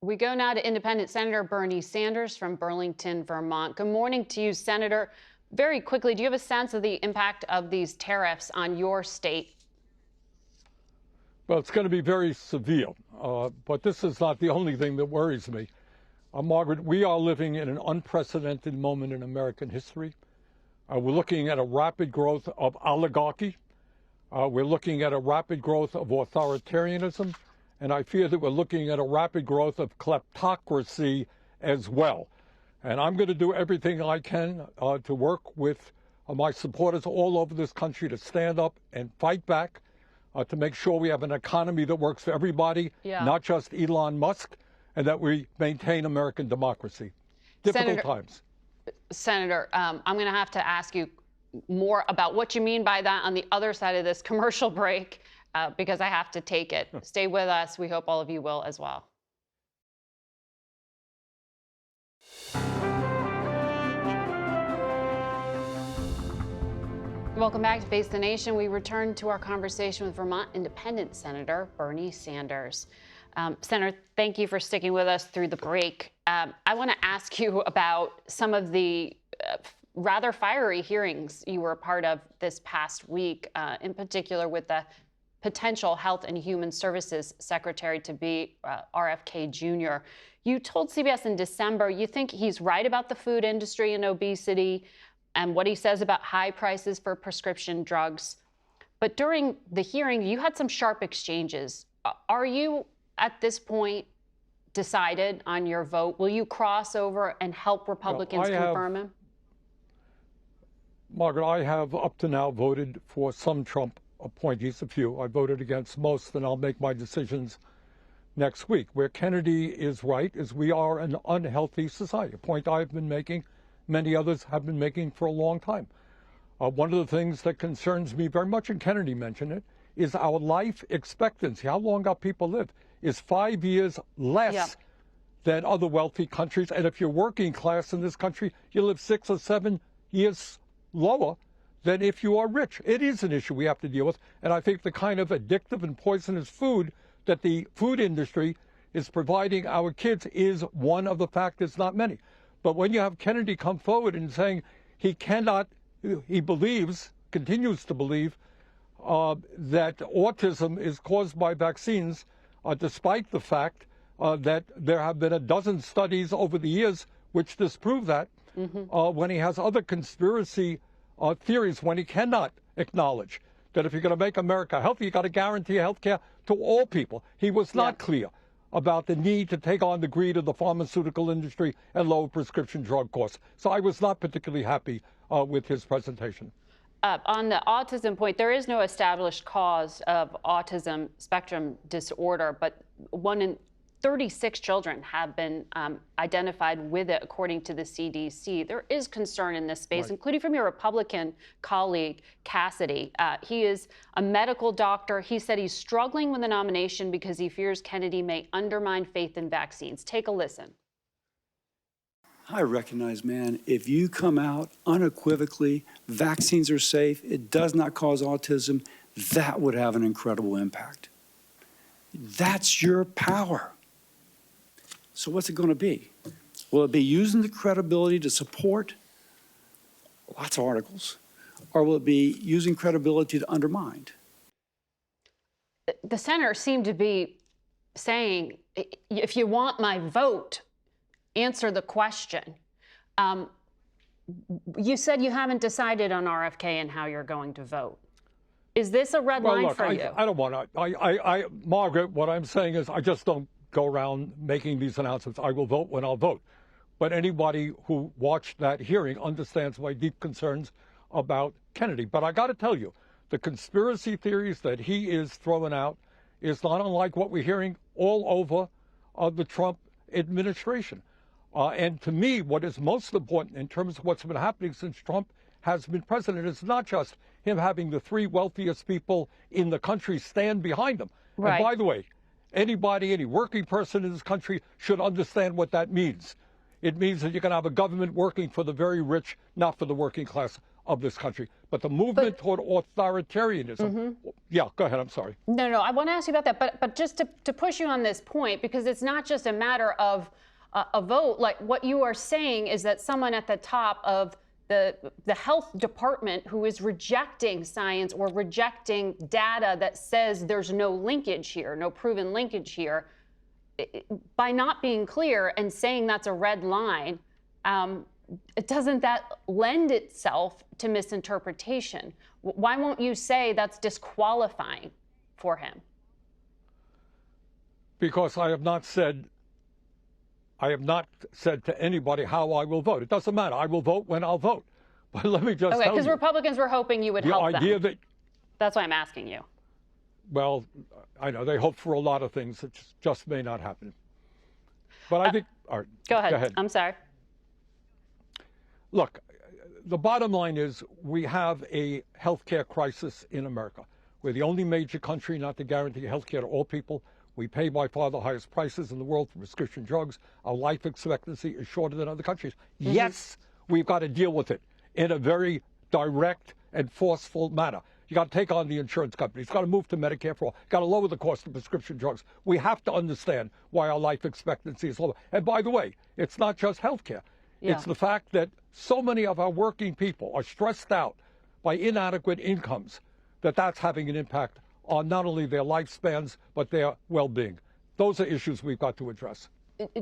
We go now to Independent Senator Bernie Sanders from Burlington, Vermont. Good morning to you, Senator. Very quickly, do you have a sense of the impact of these tariffs on your state? Well, it's going to be very severe, but this is not the only thing that worries me. Margaret, we are living in an unprecedented moment in American history. We're looking at a rapid growth of oligarchy. We're looking at a rapid growth of authoritarianism. And I fear that we're looking at a rapid growth of kleptocracy as well. And I'm going to do everything I can to work with my supporters all over this country to stand up and fight back, to make sure we have an economy that works for everybody, not just Elon Musk, and that we maintain American democracy. Difficult times. Senator, I'm going to have to ask you more about what you mean by that on the other side of this commercial break. Because I have to take it. Stay with us. We hope all of you will as well. Welcome back to Face the Nation. We return to our conversation with Vermont Independent Senator Bernie Sanders. Senator, thank you for sticking with us through the break. I want to ask you about some of the rather fiery hearings you were a part of this past week, in particular with the potential Health and Human Services Secretary to be RFK Jr. You told CBS in December you think he's right about the food industry and obesity and what he says about high prices for prescription drugs. But during the hearing, you had some sharp exchanges. Are you, at this point, decided on your vote? Will you cross over and help Republicans confirm him? Margaret, I have up to now voted for some Trump appointees, a few. I voted against most, and I'll make my decisions next week. Where Kennedy is right is we are an unhealthy society, a point I've been making, many others have been making for a long time. One of the things that concerns me very much, and Kennedy mentioned it, is our life expectancy. How long our people live is 5 years less than other wealthy countries. And if you're working class in this country, you live 6 or 7 years lower than if you are rich. It is an issue we have to deal with. And I think the kind of addictive and poisonous food that the food industry is providing our kids is one of the factors, not many. But when you have Kennedy come forward and saying he believes, continues to believe, that autism is caused by vaccines, despite the fact that there have been a dozen studies over the years which disprove that, when he has other conspiracy theories, when he cannot acknowledge that if you're going to make America healthy, you got to guarantee health care to all people. He was not clear about the need to take on the greed of the pharmaceutical industry and lower prescription drug costs. So I was not particularly happy with his presentation. On the autism point, there is no established cause of autism spectrum disorder, but 1 in 36 children have been identified with it, according to the CDC. There is concern in this space, including from your Republican colleague, Cassidy. He is a medical doctor. He said he's struggling with the nomination because he fears Kennedy may undermine faith in vaccines. Take a listen. I recognize, man, if you come out unequivocally, vaccines are safe, it does not cause autism, that would have an incredible impact. That's your power. So what's it going to be? Will it be using the credibility to support lots of articles, or will it be using credibility to undermine? The senator seemed to be saying, if you want my vote, answer the question. You said you haven't decided on RFK and how you're going to vote. Is this a red line for you? I don't want to. Margaret, what I'm saying is I just don't go around making these announcements. I will vote when I'll vote. But anybody who watched that hearing understands my deep concerns about Kennedy. But I got to tell you, the conspiracy theories that he is throwing out is not unlike what we're hearing all over the Trump administration. And to me, what is most important in terms of what's been happening since Trump has been president is not just him having the 3 wealthiest people in the country stand behind him. And by the way, anybody, any working person in this country should understand what that means. It means that you're going to have a government working for the very rich, not for the working class of this country. But the movement toward authoritarianism, yeah, go ahead, I'm sorry. No, I want to ask you about that, but just to push you on this point, because it's not just a matter of a vote. Like, what you are saying is that someone at the top of the health department who is rejecting science or rejecting data that says there's no linkage here, no proven linkage here, by not being clear and saying that's a red line, doesn't that lend itself to misinterpretation? Why won't you say that's disqualifying for him? Because I have not said to anybody how I will vote. It doesn't matter. I will vote when I'll vote. But let me just tell you. Because Republicans were hoping you would help them. That's why I'm asking you. Well, I know they hope for a lot of things. It just may not happen. But I think, all right. Go ahead. I'm sorry. Look, the bottom line is we have a healthcare crisis in America. We're the only major country not to guarantee healthcare to all people. We pay by far the highest prices in the world for prescription drugs. Our life expectancy is shorter than other countries. Yes, we've got to deal with it in a very direct and forceful manner. You got to take on the insurance companies. Got to move to Medicare for all. Got to lower the cost of prescription drugs. We have to understand why our life expectancy is lower. And by the way, it's not just healthcare. Yeah. It's the fact that so many of our working people are stressed out by inadequate incomes that's having an impact on not only their lifespans, but their well-being. Those are issues we've got to address.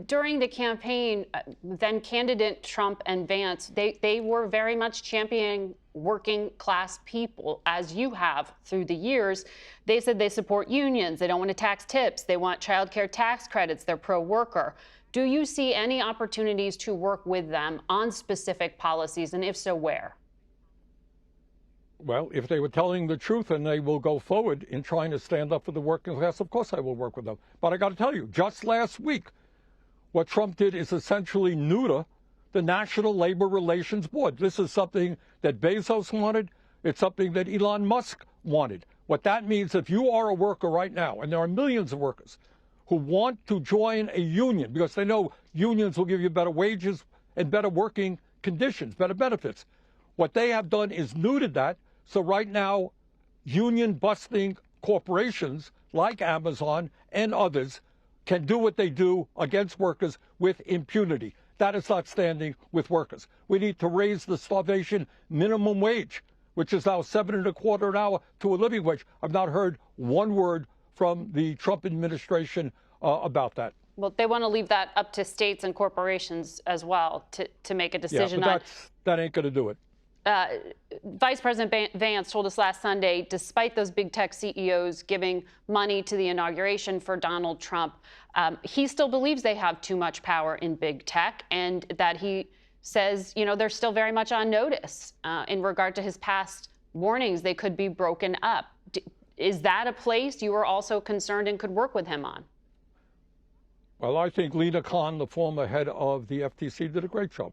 During the campaign, then candidate Trump and Vance, they were very much championing working class people, as you have through the years. They said they support unions. They don't want to tax tips. They want child care tax credits. They're pro-worker. Do you see any opportunities to work with them on specific policies, and if so, where? Well, if they were telling the truth and they will go forward in trying to stand up for the working class, of course I will work with them. But I got to tell you, just last week, what Trump did is essentially neuter the National Labor Relations Board. This is something that Bezos wanted. It's something that Elon Musk wanted. What that means, if you are a worker right now, and there are millions of workers who want to join a union because they know unions will give you better wages and better working conditions, better benefits. What they have done is neutered that. So right now, union-busting corporations like Amazon and others can do what they do against workers with impunity. That is not standing with workers. We need to raise the starvation minimum wage, which is now $7.25 an hour, to a living wage. I've not heard one word from the Trump administration about that. Well, they want to leave that up to states and corporations as well to make a decision on. That ain't going to do it. Vice President Vance told us last Sunday, despite those big tech CEOs giving money to the inauguration for Donald Trump, he still believes they have too much power in big tech, and that he says, they're still very much on notice in regard to his past warnings they could be broken up. Is that a place you are also concerned and could work with him on? Well, I think Lena Khan, the former head of the FTC, did a great job.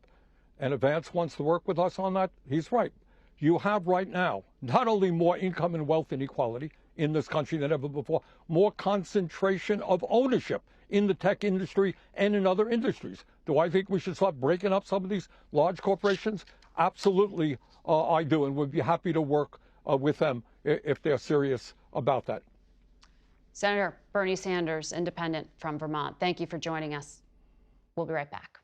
And if Vance wants to work with us on that, he's right. You have right now not only more income and wealth inequality in this country than ever before, more concentration of ownership in the tech industry and in other industries. Do I think we should start breaking up some of these large corporations? Absolutely, I do, and would be happy to work with them if they're serious about that. Senator Bernie Sanders, independent from Vermont, thank you for joining us. We'll be right back.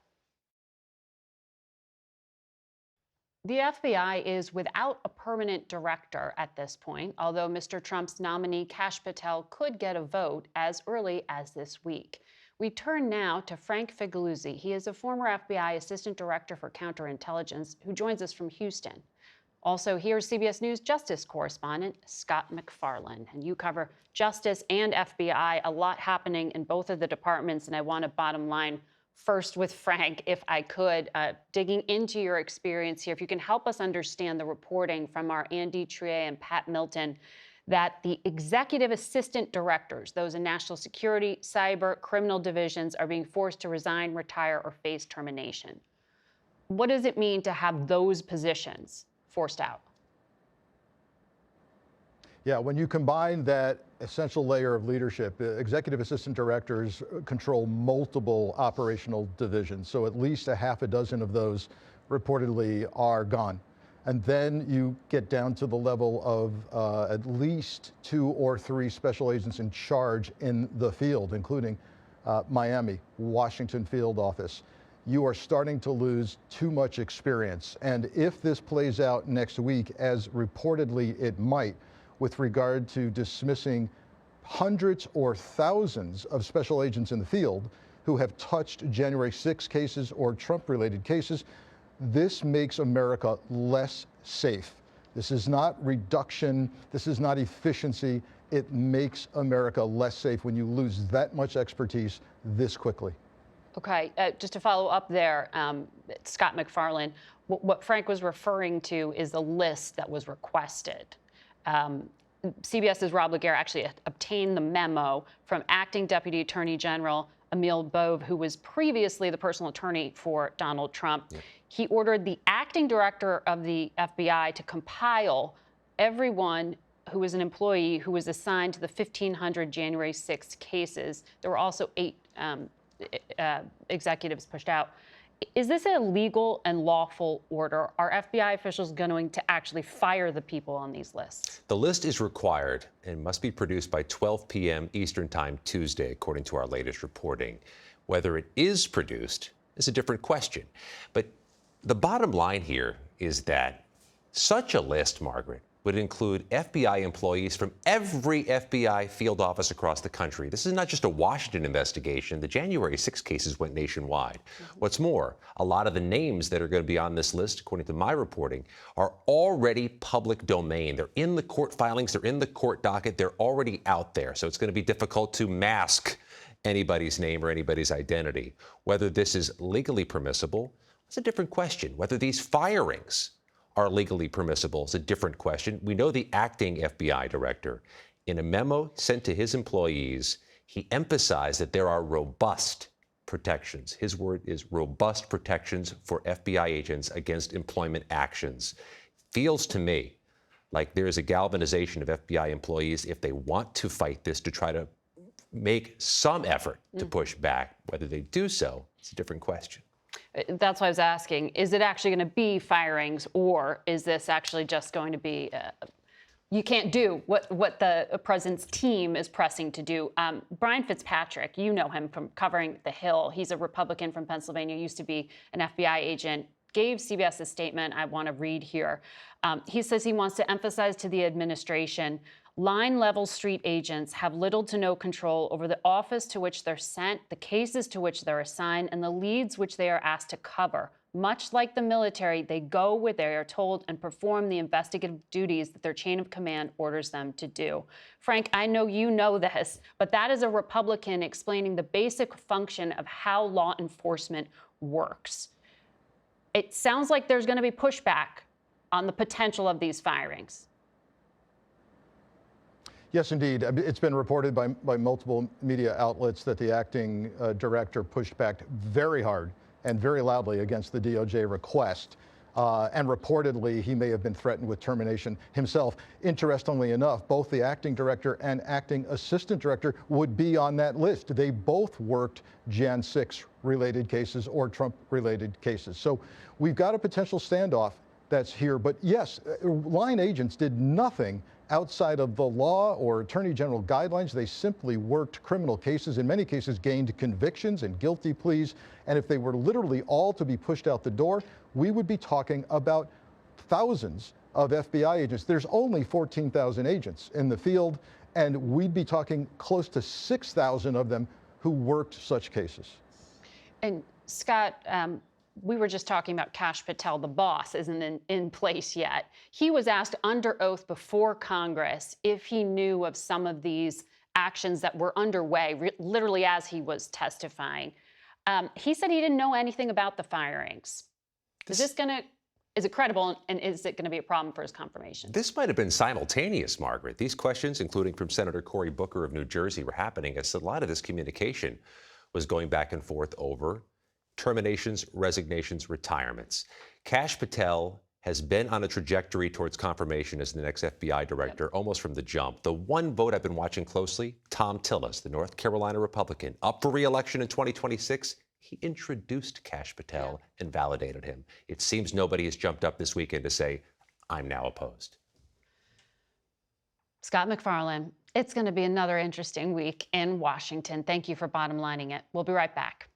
The FBI is without a permanent director at this point, although Mr. Trump's nominee, Kash Patel, could get a vote as early as this week. We turn now to Frank Figliuzzi. He is a former FBI Assistant Director for Counterintelligence who joins us from Houston. Also, here's CBS News Justice correspondent Scott McFarland. And you cover Justice and FBI, a lot happening in both of the departments, and I want to bottom line first with Frank, if I could, digging into your experience here, if you can help us understand the reporting from our Andy Trier and Pat Milton that the executive assistant directors, those in national security, cyber, criminal divisions, are being forced to resign, retire, or face termination. What does it mean to have those positions forced out? Yeah, when you combine that essential layer of leadership, executive assistant directors control multiple operational divisions. So at least a half a dozen of those reportedly are gone. And then you get down to the level of at least 2 or 3 special agents in charge in the field, including Miami, Washington field office. You are starting to lose too much experience. And if this plays out next week, as reportedly it might, with regard to dismissing hundreds or thousands of special agents in the field who have touched January 6 cases or Trump-related cases, this makes America less safe. This is not reduction. This is not efficiency. It makes America less safe when you lose that much expertise this quickly. Okay, just to follow up there, Scott McFarland, what Frank was referring to is the list that was requested. CBS's Rob Laguerre actually obtained the memo from Acting Deputy Attorney General Emil Bove, who was previously the personal attorney for Donald Trump. Yep. He ordered the acting director of the FBI to compile everyone who was an employee who was assigned to the 1,500 January 6 cases. There were also 8 executives pushed out. Is this a legal and lawful order? Are FBI officials going to actually fire the people on these lists? The list is required and must be produced by 12 p.m. Eastern Time Tuesday, according to our latest reporting. Whether it is produced is a different question. But the bottom line here is that such a list, Margaret, would include FBI employees from every FBI field office across the country. This is not just a Washington investigation. The January 6 cases went nationwide. What's more, a lot of the names that are going to be on this list, according to my reporting, are already public domain. They're in the court filings. They're in the court docket. They're already out there. So it's going to be difficult to mask anybody's name or anybody's identity. Whether this is legally permissible, it's a different question. Whether these firings are legally permissible is a different question. We know the acting FBI director, in a memo sent to his employees, he emphasized that there are robust protections. His word is robust protections for FBI agents against employment actions. Feels to me like there is a galvanization of FBI employees, if they want to fight this, to try to make some effort to push back. Whether they do so, it's a different question. That's why I was asking, is it actually going to be firings, or is this actually just going to be, you can't do what the president's team is pressing to do? Brian Fitzpatrick, you know him from covering The Hill. He's a Republican from Pennsylvania, used to be an FBI agent, gave CBS a statement I want to read here. He says he wants to emphasize to the administration, line-level street agents have little to no control over the office to which they're sent, the cases to which they're assigned, and the leads which they are asked to cover. Much like the military, they go where they are told and perform the investigative duties that their chain of command orders them to do. Frank, I know you know this, but that is a Republican explaining the basic function of how law enforcement works. It sounds like there's going to be pushback on the potential of these firings. Yes, indeed. It's been reported by multiple media outlets that the acting director pushed back very hard and very loudly against the DOJ request. And reportedly, he may have been threatened with termination himself. Interestingly enough, both the acting director and acting assistant director would be on that list. They both worked Jan 6 related cases or Trump related cases. So we've got a potential standoff that's here. But yes, line agents did nothing outside of the law or attorney general guidelines. They simply worked criminal cases, in many cases gained convictions and guilty pleas. And if they were literally all to be pushed out the door, we would be talking about thousands of FBI agents. There's only 14,000 agents in the field, and we'd be talking close to 6,000 of them who worked such cases. And Scott, we were just talking about Kash Patel, the boss, isn't in place yet. He was asked under oath before Congress if he knew of some of these actions that were underway, literally as he was testifying. He said he didn't know anything about the firings. Is it credible, and is it going to be a problem for his confirmation? This might have been simultaneous, Margaret. These questions, including from Senator Cory Booker of New Jersey, were happening as a lot of this communication was going back and forth over terminations, resignations, retirements. Kash Patel has been on a trajectory towards confirmation as the next FBI director almost from the jump. The one vote I've been watching closely, Tom Tillis, the North Carolina Republican, up for re-election in 2026. He introduced Kash Patel and validated him. It seems nobody has jumped up this weekend to say, I'm now opposed. Scott MacFarlane, it's going to be another interesting week in Washington. Thank you for bottom lining it. We'll be right back.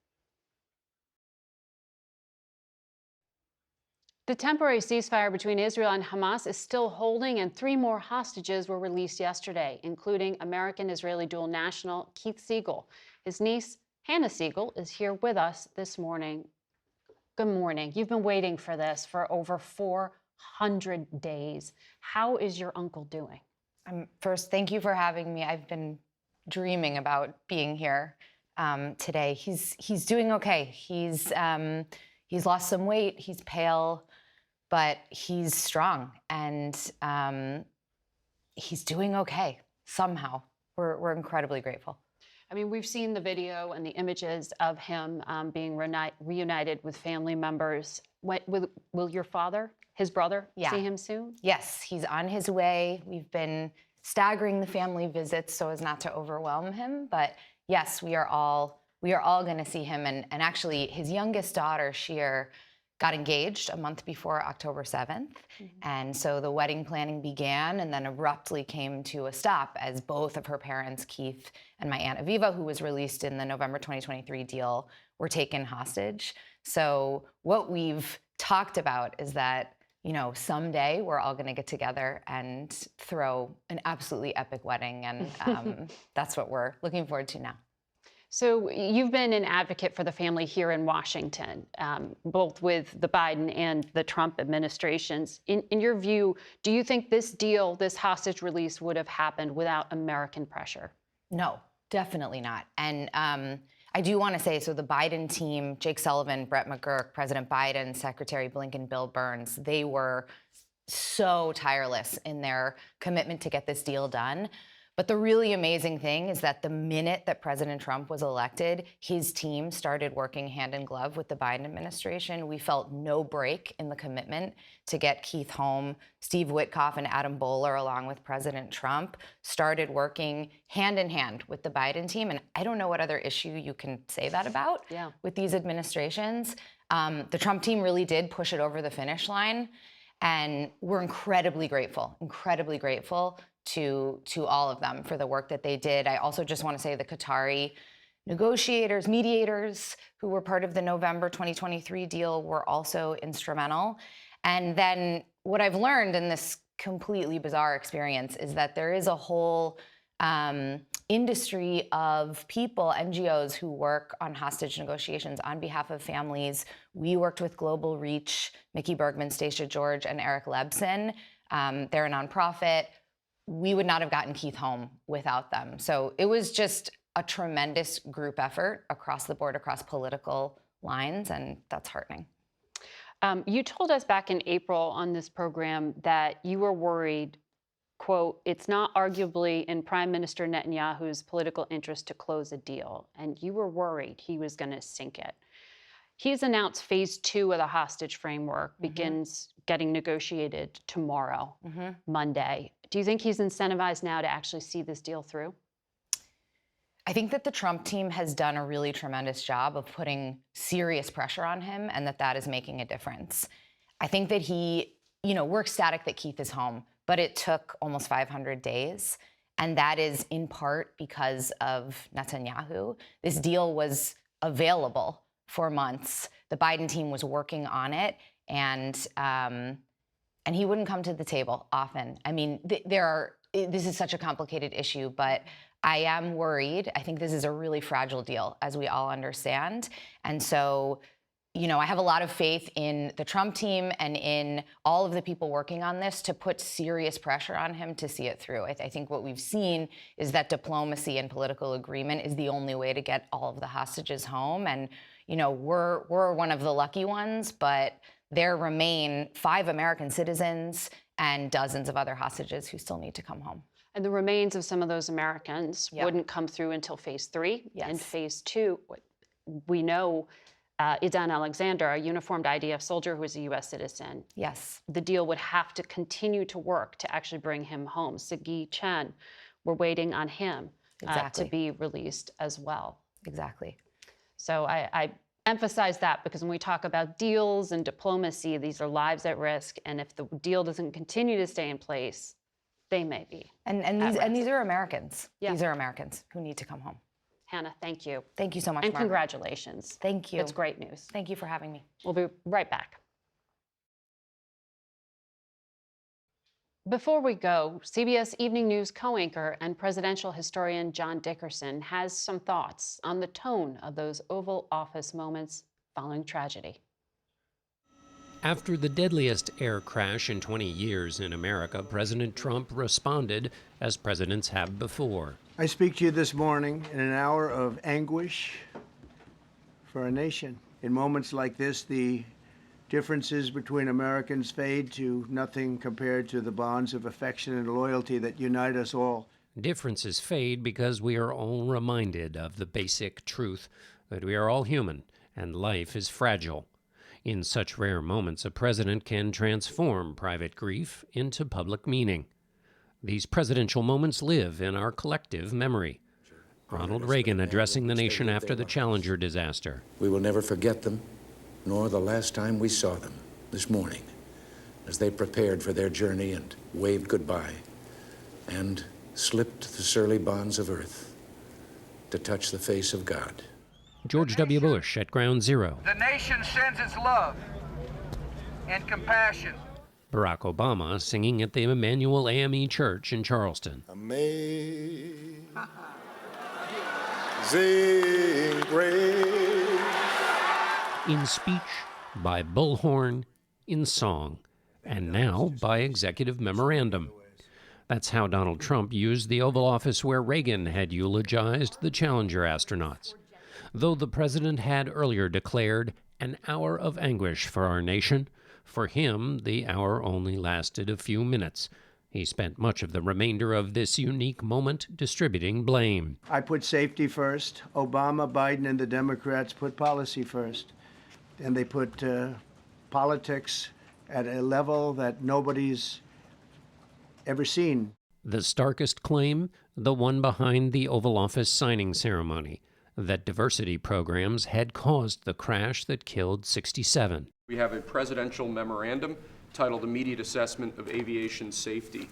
The temporary ceasefire between Israel and Hamas is still holding, and 3 more hostages were released yesterday, including American-Israeli dual national Keith Siegel. His niece, Hannah Siegel, is here with us this morning. Good morning. You've been waiting for this for over 400 days. How is your uncle doing? First, thank you for having me. I've been dreaming about being here today. He's doing okay. He's lost some weight. He's pale, but he's strong, and he's doing okay somehow. We're incredibly grateful. I mean, we've seen the video and the images of him being reunited with family members. Will your father, his brother, see him soon? Yes, he's on his way. We've been staggering the family visits so as not to overwhelm him. But yes, we are all going to see him. And actually, his youngest daughter, Sheer, got engaged a month before October 7th. And so the wedding planning began and then abruptly came to a stop as both of her parents, Keith and my Aunt Aviva, who was released in the November 2023 deal, were taken hostage. So what we've talked about is that, you know, someday we're all going to get together and throw an absolutely epic wedding. And that's what we're looking forward to now. So you've been an advocate for the family here in Washington, both with the Biden and the Trump administrations. In your view, do you think this deal, this hostage release, would have happened without American pressure? No, definitely not. And I do want to say, so the Biden team, Jake Sullivan, Brett McGurk, President Biden, Secretary Blinken, Bill Burns, they were so tireless in their commitment to get this deal done. But the really amazing thing is that the minute that President Trump was elected, his team started working hand in glove with the Biden administration. We felt no break in the commitment to get Keith home. Steve Witkoff and Adam Boehler, along with President Trump, started working hand in hand with the Biden team. And I don't know what other issue you can say that about with these administrations. The Trump team really did push it over the finish line. And we're incredibly grateful to all of them for the work that they did. I also just want to say the Qatari negotiators, mediators who were part of the November 2023 deal were also instrumental. And then what I've learned in this completely bizarre experience is that there is a whole industry of people, NGOs, who work on hostage negotiations on behalf of families. We worked with Global Reach, Mickey Bergman, Stacia George, and Eric Lebson. They're a nonprofit. We would not have gotten Keith home without them. So it was just a tremendous group effort across the board, across political lines, and that's heartening. You told us back in April on this program that you were worried, quote, it's not arguably in Prime Minister Netanyahu's political interest to close a deal, and you were worried he was going to sink it. He's announced phase 2 of the hostage framework begins getting negotiated tomorrow, Monday. Do you think he's incentivized now to actually see this deal through? I think that the Trump team has done a really tremendous job of putting serious pressure on him, and that is making a difference. I think that we're ecstatic that Keith is home, but it took almost 500 days. And that is in part because of Netanyahu. This deal was available for months. The Biden team was working on it, and he wouldn't come to the table often. I mean, this is such a complicated issue, but I am worried. I think this is a really fragile deal, as we all understand. And so, I have a lot of faith in the Trump team and in all of the people working on this to put serious pressure on him to see it through. I think what we've seen is that diplomacy and political agreement is the only way to get all of the hostages home. And, we're one of the lucky ones, but there remain 5 American citizens and dozens of other hostages who still need to come home. And the remains of some of those Americans wouldn't come through until phase 3. And phase 2, we know Idan Alexander, a uniformed IDF soldier who is a U.S. citizen. Yes. The deal would have to continue to work to actually bring him home. Sagi Chen, we're waiting on him to be released as well. Exactly. So emphasize that because when we talk about deals and diplomacy, these are lives at risk. And if the deal doesn't continue to stay in place, they may be. And these are Americans. Yeah. These are Americans who need to come home. Hannah, thank you. Thank you so much, And Margaret. congratulations. Thank you. It's great news. Thank you for having me. We'll be right back. Before we go, CBS Evening News co-anchor and presidential historian John Dickerson has some thoughts on the tone of those Oval Office moments following tragedy. After the deadliest air crash in 20 years in America, President Trump responded as presidents have before. I speak to you this morning in an hour of anguish for our nation. In moments like this, the differences between Americans fade to nothing compared to the bonds of affection and loyalty that unite us all. Differences fade because we are all reminded of the basic truth that we are all human and life is fragile. In such rare moments, a president can transform private grief into public meaning. These presidential moments live in our collective memory. Ronald Reagan addressing the nation after the Challenger disaster. We will never forget them, nor the last time we saw them this morning, as they prepared for their journey and waved goodbye and slipped the surly bonds of earth to touch the face of God. George W. Bush at Ground Zero. The nation sends its love and compassion. Barack Obama singing at the Emmanuel AME Church in Charleston. Amazing grace. In speech, by bullhorn, in song, and now by executive memorandum. That's how Donald Trump used the Oval Office where Reagan had eulogized the Challenger astronauts. Though the president had earlier declared an hour of anguish for our nation, for him, the hour only lasted a few minutes. He spent much of the remainder of this unique moment distributing blame. I put safety first. Obama, Biden, and the Democrats put policy first. And they put politics at a level that nobody's ever seen. The starkest claim, the one behind the Oval Office signing ceremony, that diversity programs had caused the crash that killed 67. We have a presidential memorandum titled Immediate Assessment of Aviation Safety.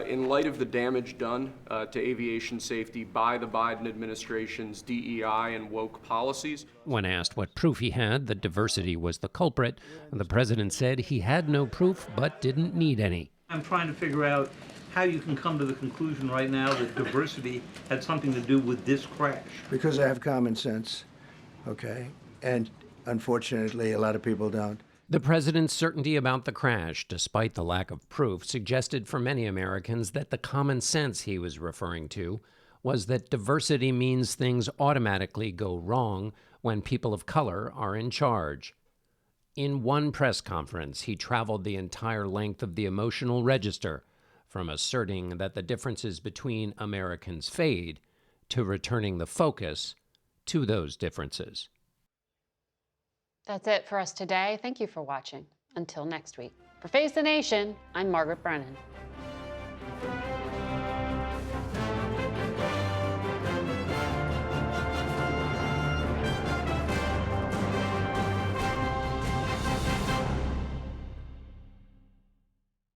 In light of the damage done to aviation safety by the Biden administration's DEI and woke policies. When asked what proof he had that diversity was the culprit, the president said he had no proof but didn't need any. I'm trying to figure out how you can come to the conclusion right now that diversity had something to do with this crash. Because I have common sense, okay? And unfortunately, a lot of people don't. The president's certainty about the crash, despite the lack of proof, suggested for many Americans that the common sense he was referring to was that diversity means things automatically go wrong when people of color are in charge. In one press conference, he traveled the entire length of the emotional register, from asserting that the differences between Americans fade to returning the focus to those differences. That's it for us today. Thank you for watching. Until next week. For Face the Nation, I'm Margaret Brennan.